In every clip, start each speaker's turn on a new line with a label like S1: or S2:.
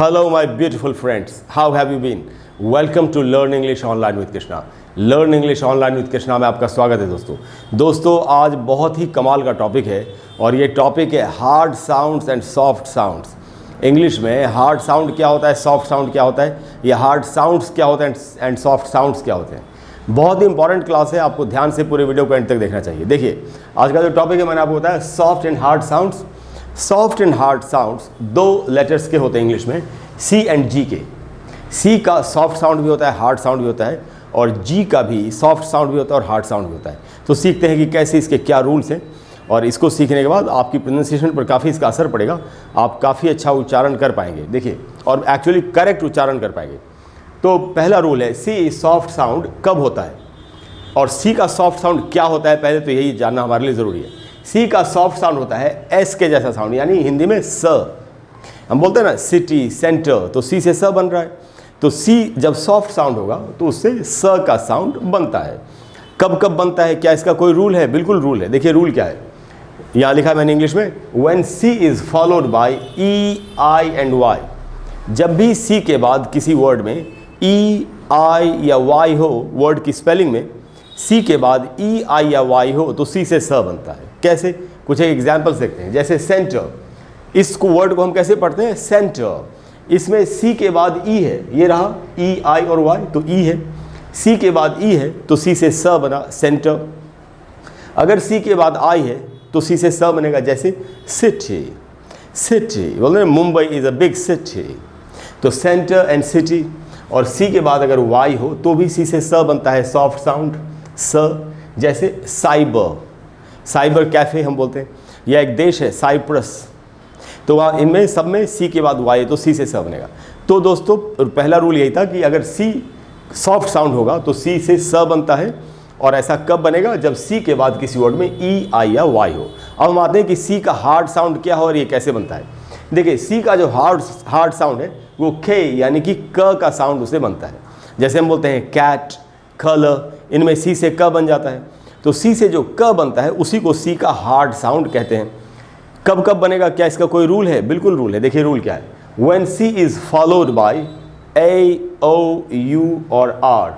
S1: Hello my beautiful friends, how have you been? Welcome to Learn English Online with Krishna. Learn English Online with Krishna में आपका स्वागत है दोस्तों आज बहुत ही कमाल का टॉपिक है और ये टॉपिक है hard sounds and soft sounds. English में हार्ड साउंड क्या होता है, सॉफ्ट साउंड क्या होता है, ये हार्ड साउंड्स क्या होते हैं एंड सॉफ्ट साउंड्स क्या होते हैं। बहुत ही इंपॉर्टेंट क्लास है, आपको ध्यान से पूरे वीडियो को एंड तक देखना चाहिए। देखिए आज का जो टॉपिक है मैंने आपको बताया soft and hard sounds. Soft and hard sounds दो लेटर्स के होते हैं इंग्लिश में, सी एंड जी के। सी का सॉफ्ट साउंड भी होता है, हार्ड साउंड भी होता है, और जी का भी सॉफ्ट साउंड भी होता है और हार्ड साउंड भी होता है। तो सीखते हैं कि कैसे इसके क्या रूल्स हैं, और इसको सीखने के बाद आपकी प्रोनाउंसिएशन पर काफ़ी इसका असर पड़ेगा। आप काफ़ी अच्छा उच्चारण कर पाएंगे, देखिए, और एक्चुअली करेक्ट उच्चारण कर पाएंगे। तो पहला रूल है, सी सॉफ्ट साउंड कब होता है और सी का सॉफ्ट साउंड क्या होता है, पहले तो यही जानना हमारे लिए ज़रूरी है। सी का सॉफ्ट साउंड होता है एस के जैसा साउंड, यानी हिंदी में स। हम बोलते हैं ना सिटी, सेंटर, तो सी से स बन रहा है। तो सी जब सॉफ्ट साउंड होगा तो उससे स का साउंड बनता है। कब कब बनता है, क्या इसका कोई रूल है? बिल्कुल रूल है। देखिए रूल क्या है, यहाँ लिखा है मैंने इंग्लिश में, when C is followed by E, I and Y. जब भी सी के बाद किसी वर्ड में ई, आई या वाई हो, वर्ड की स्पेलिंग में सी के बाद ई, आई या वाई हो, तो सी से स बनता है। कैसे, कुछ एक एग्जाम्पल्स देखते हैं। जैसे सेंटर, इस वर्ड को हम कैसे पढ़ते हैं? सेंटर। इसमें सी के बाद ई है, ये रहा ई, आई और वाई, तो ई है। सी के बाद ई है तो सी से स बना सेंटर। अगर सी के बाद आई है तो सी से स बनेगा, जैसे सिटी। सिटी बोलते हैं Mumbai is a big city, तो सेंटर एंड सिटी। और सी के बाद अगर वाई हो तो भी सी से स बनता है, सॉफ्ट साउंड स। जैसे साइबर, साइबर कैफ़े हम बोलते हैं, यह एक देश है साइप्रस, तो वहाँ इनमें सब में सी के बाद वाई तो सी से स बनेगा। तो दोस्तों पहला रूल यही था कि अगर सी सॉफ्ट साउंड होगा तो सी से स बनता है, और ऐसा कब बनेगा? जब सी के बाद किसी वर्ड में ई, आई या वाई हो। अब हम आते हैं कि सी का हार्ड साउंड क्या हो और ये कैसे बनता है। देखिए सी का जो हार्ड साउंड है वो खे यानी कि क का साउंड उसे बनता है। जैसे हम बोलते हैं कैट, कलर, इनमें सी से क बन जाता है। तो सी से जो क बनता है उसी को सी का हार्ड साउंड कहते हैं। कब कब बनेगा, क्या इसका कोई रूल है? बिल्कुल रूल है। देखिए रूल क्या है, when C is followed by A, O, U और आर।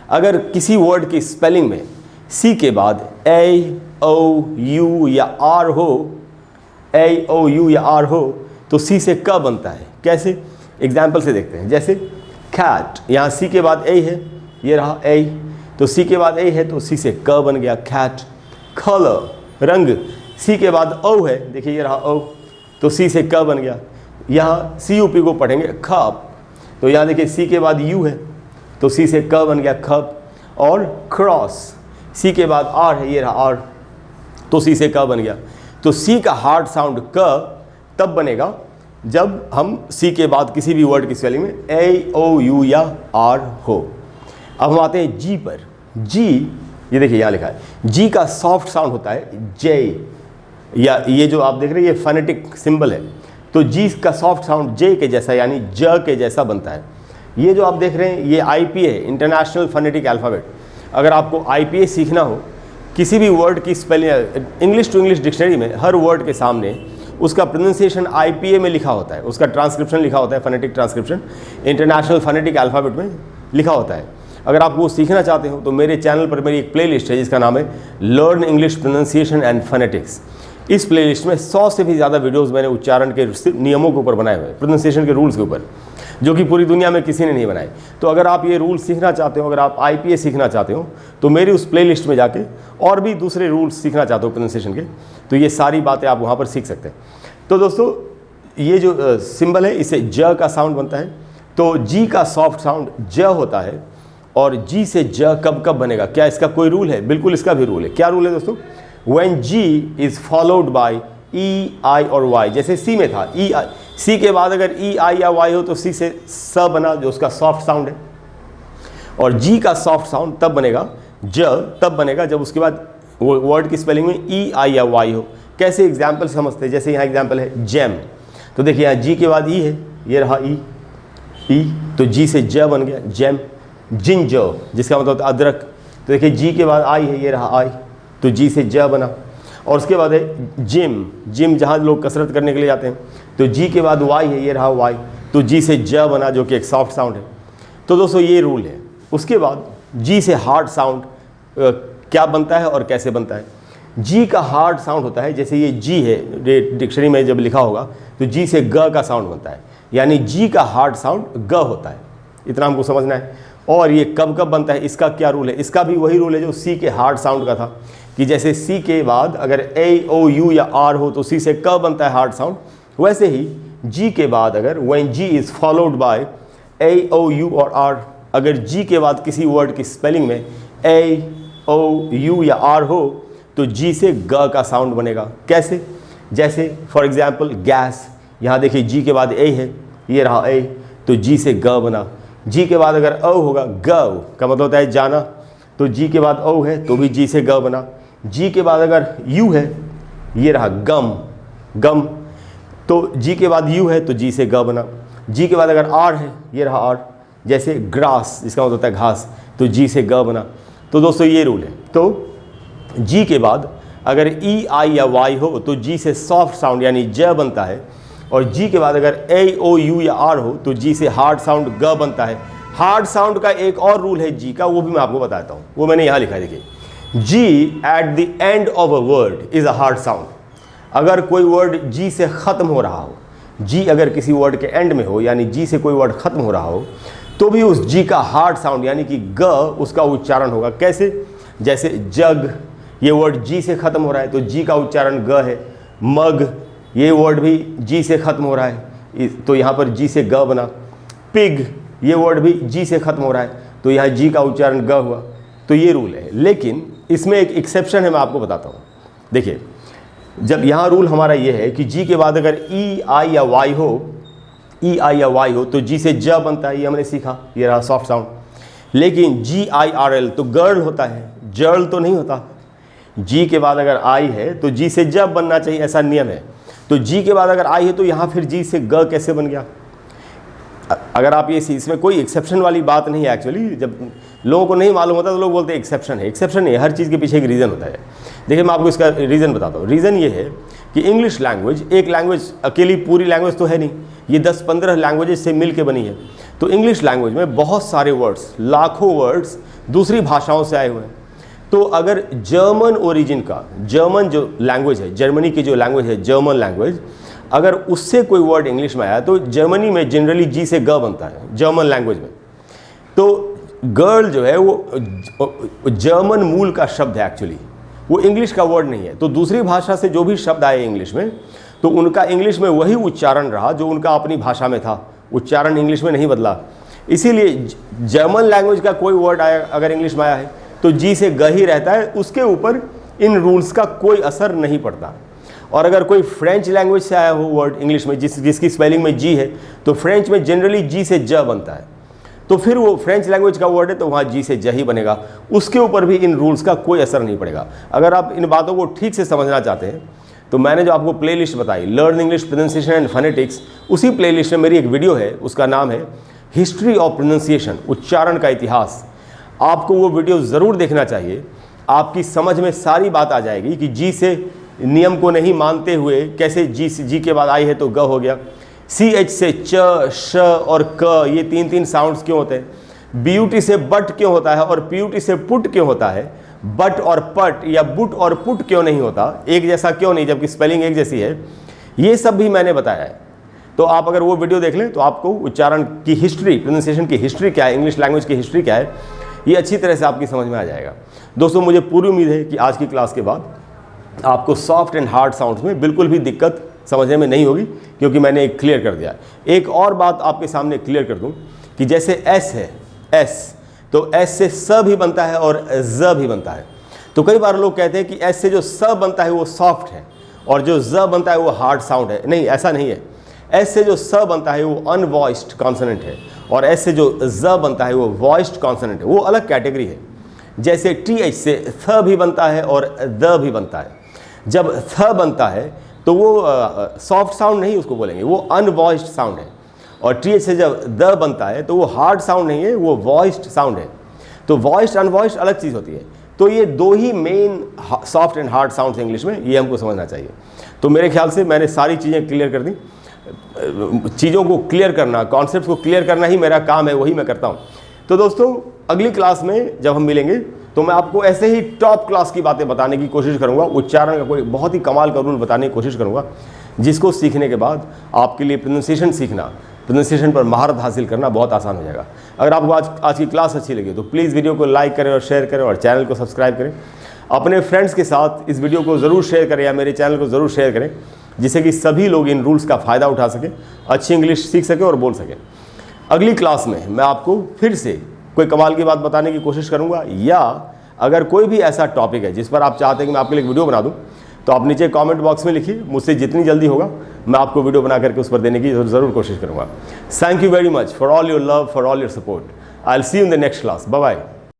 S1: अगर किसी वर्ड की स्पेलिंग में सी के बाद ए, ओ, यू या आर हो, ए, ओ, यू या आर हो, तो सी से क बनता है। कैसे, एग्जाम्पल से देखते हैं। जैसे कैट, यहाँ सी के बाद ए है, ये रहा ए, तो सी के बाद ए है तो सी से क बन गया कैट। कलर, रंग, सी के बाद ओ है, देखिए ये रहा ओ, तो सी से क बन गया। यहाँ सी यू पी को पढ़ेंगे खप, तो यहाँ देखिए सी के बाद यू है तो सी से क बन गया खप। और क्रॉस, सी के बाद आर है, ये रहा आर, तो सी से क बन गया। तो सी का हार्ड साउंड क तब बनेगा जब हम सी के बाद किसी भी वर्ड की स्पेलिंग में ए, ओ, यू या आर हो। अब हम आते हैं जी पर। जी, ये देखिए यहाँ लिखा है, जी का सॉफ्ट साउंड होता है जे, या ये जो आप देख रहे हैं ये फोनेटिक सिंबल है, तो जी का सॉफ्ट साउंड जे के जैसा यानी ज के जैसा बनता है। ये जो आप देख रहे हैं ये आईपीए है, इंटरनेशनल फोनेटिक अल्फ़ाबेट। अगर आपको आईपीए सीखना हो, किसी भी वर्ड की spelling, English to English dictionary में हर वर्ड के सामने उसका प्रोनाउंसिएशन आईपीए में लिखा होता है, उसका ट्रांसक्रिप्शन लिखा होता है, phonetic transcription international phonetic alphabet में लिखा होता है। अगर आप वो सीखना चाहते हो तो मेरे चैनल पर मेरी एक प्लेलिस्ट है जिसका नाम है learn English pronunciation and phonetics. इस प्लेलिस्ट में 100 से भी ज़्यादा वीडियोस मैंने उच्चारण के नियमों के ऊपर बनाए हुए हैं, प्रोनाउंसिएशन के रूल्स के ऊपर, जो कि पूरी दुनिया में किसी ने नहीं बनाए। तो अगर आप ये रूल सीखना चाहते हो, अगर आप आईपीए सीखना चाहते हो, तो मेरी उस प्लेलिस्ट में जाके और भी दूसरे रूल्स सीखना चाहते हो प्रोनाउंसिएशन के, तो ये सारी बातें आप वहाँ पर सीख सकते हैं। तो दोस्तों ये जो सिंबल है इससे ज का साउंड बनता है, तो जी का सॉफ्ट साउंड ज होता है। और जी से ज कब कब बनेगा, क्या इसका कोई रूल है? बिल्कुल इसका भी रूल है। क्या रूल है दोस्तों? When G is followed by E, I और वाई। जैसे सी में था ई, आई, सी के बाद अगर ई, आई या वाई हो तो सी से स बना, जो उसका सॉफ्ट साउंड है। और जी का सॉफ्ट साउंड तब बनेगा, ज तब बनेगा जब उसके बाद वो वर्ड की स्पेलिंग में ई, आई या वाई हो। कैसे, एग्जाम्पल समझते हैं। जैसे यहाँ एग्जाम्पल है जैम, तो देखिए यहाँ जी के बाद ई है, ये रहा ई, तो जी से ज बन गया जैम। जिंजर, जिसका मतलब होता है अदरक, तो देखिए जी के बाद आई है, ये रहा आई, तो जी से ज बना। और उसके बाद है जिम, जिम जहाँ लोग कसरत करने के लिए जाते हैं, तो जी के बाद वाई है, ये रहा वाई, तो जी से ज बना, जो कि एक सॉफ्ट साउंड है। तो दोस्तों ये रूल है। उसके बाद जी से हार्ड साउंड क्या बनता है और कैसे बनता है। जी का हार्ड साउंड होता है, जैसे ये जी है, डिक्शनरी में जब लिखा होगा तो जी से ग का साउंड बनता है, यानी जी का हार्ड साउंड ग होता है। इतना हमको समझना है। और ये कब कब बनता है, इसका क्या रूल है, इसका भी वही रूल है जो सी के हार्ड साउंड का था, कि जैसे सी के बाद अगर ए ओ यू या आर हो तो सी से क बनता है हार्ड साउंड। वैसे ही जी के बाद अगर when G is followed by A O U और आर, अगर जी के बाद किसी वर्ड की स्पेलिंग में ए ओ यू या आर हो तो जी से ग का साउंड बनेगा। कैसे, जैसे फॉर एग्जाम्पल गैस, यहाँ देखिए जी के बाद ए है, ये रहा ए, तो जी से ग बना। जी के बाद अगर ओ होगा, ग का मतलब होता है जाना, तो जी के बाद ओ है तो भी जी से ग बना। जी के बाद अगर यू है, ये रहा गम, गम, तो जी के बाद यू है तो जी से ग बना। जी के बाद अगर आर है, ये रहा आर, जैसे ग्रास, जिसका मतलब होता है घास, तो जी से ग बना। तो दोस्तों ये रूल है। तो जी के बाद अगर ई आई या वाई हो तो जी से सॉफ्ट साउंड यानी ज बनता है, और जी के बाद अगर ए ओ यू या आर हो तो जी से हार्ड साउंड ग बनता है। हार्ड साउंड का एक और रूल है जी का, वो भी मैं आपको बताता हूँ, वो मैंने यहाँ लिखा है, देखिए। G at the end of a word is a hard sound. अगर कोई वर्ड जी से ख़त्म हो रहा हो, जी अगर किसी वर्ड के एंड में हो, यानी जी से कोई वर्ड ख़त्म हो रहा हो, तो भी उस जी का हार्ड साउंड यानी कि ग उसका उच्चारण होगा। कैसे, जैसे जग, ये वर्ड जी से ख़त्म हो रहा है तो जी का उच्चारण ग है। मग, ये वर्ड भी जी से ख़त्म हो रहा है तो यहाँ पर जी से ग बना। पिग, ये वर्ड भी जी से ख़त्म हो रहा है तो यहाँ जी का उच्चारण ग हुआ। तो ये रूल है, लेकिन इसमें एक एक्सेप्शन है, मैं आपको बताता हूँ। देखिए, जब यहाँ रूल हमारा ये है कि जी के बाद अगर ई आई या वाई हो, ई आई या वाई हो तो जी से ज बनता है, ये हमने सीखा, ये रहा सॉफ्ट साउंड। लेकिन जी आई आर एल तो गर्ल होता है, जर्ल तो नहीं होता। जी के बाद अगर आई है तो जी से जब बनना चाहिए, ऐसा नियम है। तो जी के बाद अगर आई है तो यहाँ फिर जी से ग कैसे बन गया। अगर आप ये, इसमें कोई एक्सेप्शन वाली बात नहीं है। एक्चुअली जब लोगों को नहीं मालूम होता तो लोग बोलते हैं एक्सेप्शन है। एक्सेप्शन नहीं है, हर चीज़ के पीछे एक रीज़न होता है। देखिए, मैं आपको इसका रीज़न बताता हूँ। रीज़न ये है कि इंग्लिश लैंग्वेज एक लैंग्वेज अकेली पूरी लैंग्वेज तो है नहीं, ये 10-15 लैंग्वेजेस से मिल के बनी है। तो इंग्लिश लैंग्वेज में बहुत सारे वर्ड्स, लाखों वर्ड्स दूसरी भाषाओं से आए हुए हैं। तो अगर जर्मन ओरिजिन का, जर्मन जो लैंग्वेज है, जर्मनी की जो लैंग्वेज है जर्मन लैंग्वेज, अगर उससे कोई वर्ड इंग्लिश में आया तो जर्मनी में जनरली जी से ग बनता है जर्मन लैंग्वेज में। तो गर्ल जो है वो जर्मन मूल का शब्द है, एक्चुअली वो इंग्लिश का वर्ड नहीं है। तो दूसरी भाषा से जो भी शब्द आए इंग्लिश में, तो उनका इंग्लिश में वही उच्चारण रहा जो उनका अपनी भाषा में था, उच्चारण इंग्लिश में नहीं बदला। इसीलिए जर्मन लैंग्वेज का कोई वर्ड आया अगर इंग्लिश में आया है तो जी से ग ही रहता है, उसके ऊपर इन रूल्स का कोई असर नहीं पड़ता। और अगर कोई फ्रेंच लैंग्वेज से आया हो वर्ड इंग्लिश में जिसकी स्पेलिंग में जी है, तो फ्रेंच में जनरली जी से ज बनता है, तो फिर वो फ्रेंच लैंग्वेज का वर्ड है तो वहाँ जी से ज ही बनेगा, उसके ऊपर भी इन रूल्स का कोई असर नहीं पड़ेगा। अगर आप इन बातों को ठीक से समझना चाहते हैं तो मैंने जो आपको प्लेलिस्ट बताई, learn English pronunciation and phonetics, उसी प्लेलिस्ट में मेरी एक वीडियो है, उसका नाम है हिस्ट्री ऑफ प्रोनाउंसिएशन, उच्चारण का इतिहास। आपको वो वीडियो ज़रूर देखना चाहिए, आपकी समझ में सारी बात आ जाएगी कि जी से नियम को नहीं मानते हुए कैसे जी के बाद आई है तो ग हो गया, सी एच से च, श और क, ये 3-3 साउंड्स क्यों होते हैं, बीयूटी से बट क्यों होता है और पीयूटी से पुट क्यों होता है, बट और पट या बुट और पुट क्यों नहीं होता, एक जैसा क्यों नहीं जबकि स्पेलिंग एक जैसी है, ये सब भी मैंने बताया है। तो आप अगर वो वीडियो देख लें तो आपको उच्चारण की हिस्ट्री, प्रोनाउंसिएशन की हिस्ट्री क्या है, इंग्लिश लैंग्वेज की हिस्ट्री क्या है, ये अच्छी तरह से आपकी समझ में आ जाएगा। दोस्तों, मुझे पूरी उम्मीद है कि आज की क्लास के बाद आपको सॉफ्ट एंड हार्ड साउंड्स में बिल्कुल भी दिक्कत समझने में नहीं होगी, क्योंकि मैंने एक क्लियर कर दिया। एक और बात आपके सामने क्लियर कर दूं कि जैसे एस है, एस, तो एस से स भी बनता है और ज भी बनता है। तो कई बार लोग कहते हैं कि एस से जो स बनता है वो सॉफ्ट है और जो ज बनता है वो हार्ड साउंड है। नहीं, ऐसा नहीं है। एस से जो स बनता है वो अनवॉइस्ड कॉन्सोनेंट है और एस से जो ज बनता है वो वॉइस्ड कॉन्सोनेंट है, वो अलग कैटेगरी है। जैसे टी एच से थ भी बनता है और द भी बनता है। जब थ बनता है तो वो सॉफ्ट साउंड नहीं उसको बोलेंगे, वो अनवॉइस्ड साउंड है। और टी एच से जब द बनता है तो वो हार्ड साउंड नहीं है, वो वॉइस्ड साउंड है। तो वॉइस्ड अनवॉइस्ड अलग चीज़ होती है। तो ये दो ही main soft and hard sounds English में, ये हमको समझना चाहिए। तो मेरे ख्याल से मैंने सारी चीज़ें क्लियर कर दी। चीज़ों को क्लियर करना, कॉन्सेप्ट को क्लियर करना ही मेरा काम है, वही मैं करता हूँ। तो दोस्तों अगली क्लास में जब हम मिलेंगे तो मैं आपको ऐसे ही टॉप क्लास की बातें बताने की कोशिश करूँगा, उच्चारण का कोई बहुत ही कमाल का रूल बताने की कोशिश करूँगा, जिसको सीखने के बाद आपके लिए प्रोनाउंसिएशन सीखना, प्रोनाउंसिएशन पर महारत हासिल करना बहुत आसान हो जाएगा। अगर आपको आज की क्लास अच्छी लगी तो प्लीज़ वीडियो को लाइक करें और शेयर करें और चैनल को सब्सक्राइब करें। अपने फ्रेंड्स के साथ इस वीडियो को ज़रूर शेयर करें या मेरे चैनल को ज़रूर शेयर करें, जिससे कि सभी लोग इन रूल्स का फ़ायदा उठा सकें, अच्छी इंग्लिश सीख सकें और बोल सकें। अगली क्लास में मैं आपको फिर से कोई कमाल की बात बताने की कोशिश करूँगा, या अगर कोई भी ऐसा टॉपिक है जिस पर आप चाहते हैं कि मैं आपके लिए एक वीडियो बना दूँ, तो आप नीचे कमेंट बॉक्स में लिखिए। मुझसे जितनी जल्दी होगा मैं आपको वीडियो बना करके उस पर देने की ज़रूर कोशिश करूँगा। Thank you very much for all your love, for all your support. I will see you in the next class. Bye bye.